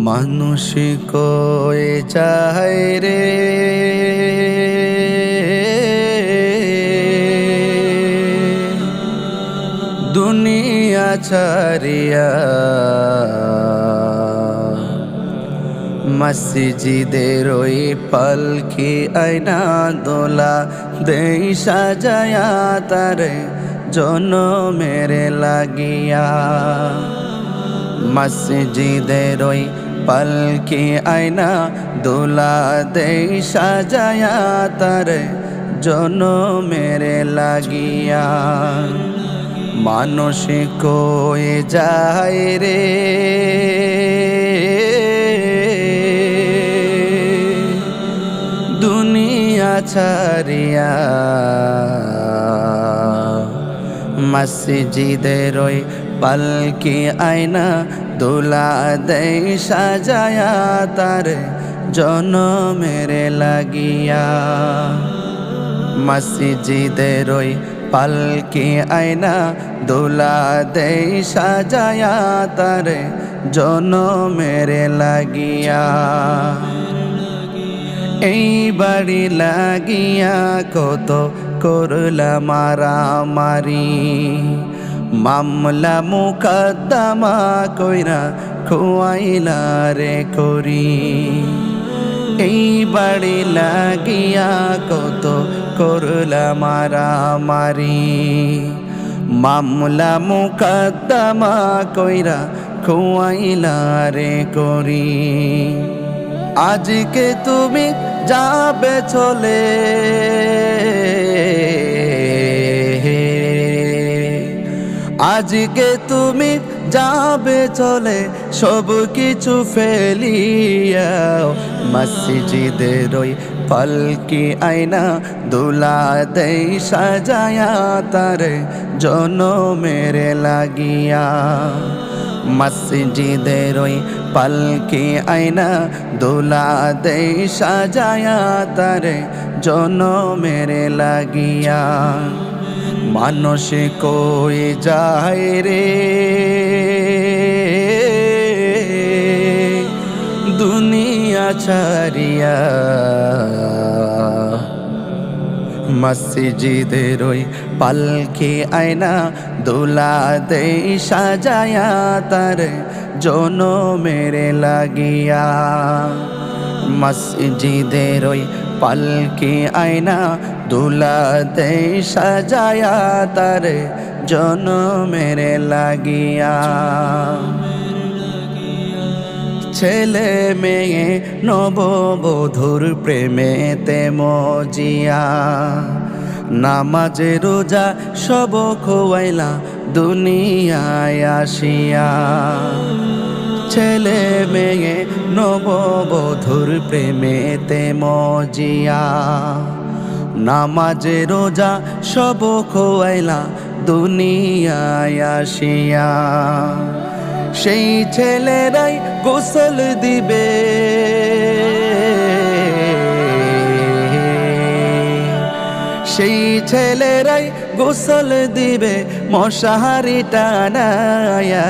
মানুষ কয়ে চায় রে দুনিয়া ছাড়িয়া মসজিদের ওই পালকি আয়না দোলা দেই সাজায়া তারে জনমের লাগিয়া। মসজিদের ওই পালকি আয়না দোলা দেই সাজায়া তারে জনমের লাগিয়া। মানুষ কয়ে যায় রে দুনিয়া ছাড়িয়া মসজিদের ওই পালকি আয়না দোলা দেই সাজায়া তারে জনমের লাগিয়া। মসজিদের ওই পালকি আয়না দোলা দেই সাজায়া তারে জনমের লাগিয়া। এই বাড়ি লাগিয়া কত করলা মারামারি, মামলা মুকদ্দমা কইরা খুয়াইলা রে করি। এই বাড়ি লাগিয়া কত করলা মারামারি, মামলা মুকদ্দমা কইরা খুয়াইলা রে করি। আজকে তুমি যাবে চলে, আজকে তুমি যাবে চলে সব কিছু ফেলিয়া। মসজিদের ওই পালকি আয়না দোলা দেই সাজায়া তারে জনমের লাগিয়া। মসজিদের ওই পালকি আয়না দোলা দেই সাজায়া তারে জনমের লাগিয়া। মানুষ কয়ে যায় রে দুনিয়া ছাড়িয়া মসজিদের ওই পালকি আয়না দোলা দেই সাজায়া তারে জনমের লাগিয়া। মসজিদের ওই পালকি আয়না দোলা দেই সাজায়া তারে জনমের লাগিয়া। ছেলে মেয়ে নববধূর প্রেমেতে মজিয়া, নামাজ রোজা সব খোয়াইলা দুনিয়ায় আসিয়া। ছেলে মেয়ে নববধূর প্রেমেতে মজিয়া, নামাজ রোজা সব খোয়াইলা দুনিয়ায় আসিয়া। সেই ছেলেরাই গোসল দিবে, সেই ছেলেরাই গোসল দিবে মশারি টানায়া।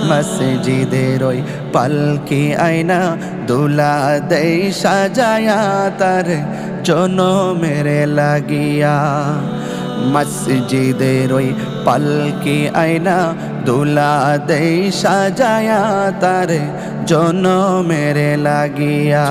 মসজিদের ওই পালকি আয়না দোলা দেই সাজায়া তারে জনমের লাগিয়া। মসজিদের ওই পালকি আয়না দোলা দেই সাজায়া তারে জনমের লাগিয়া।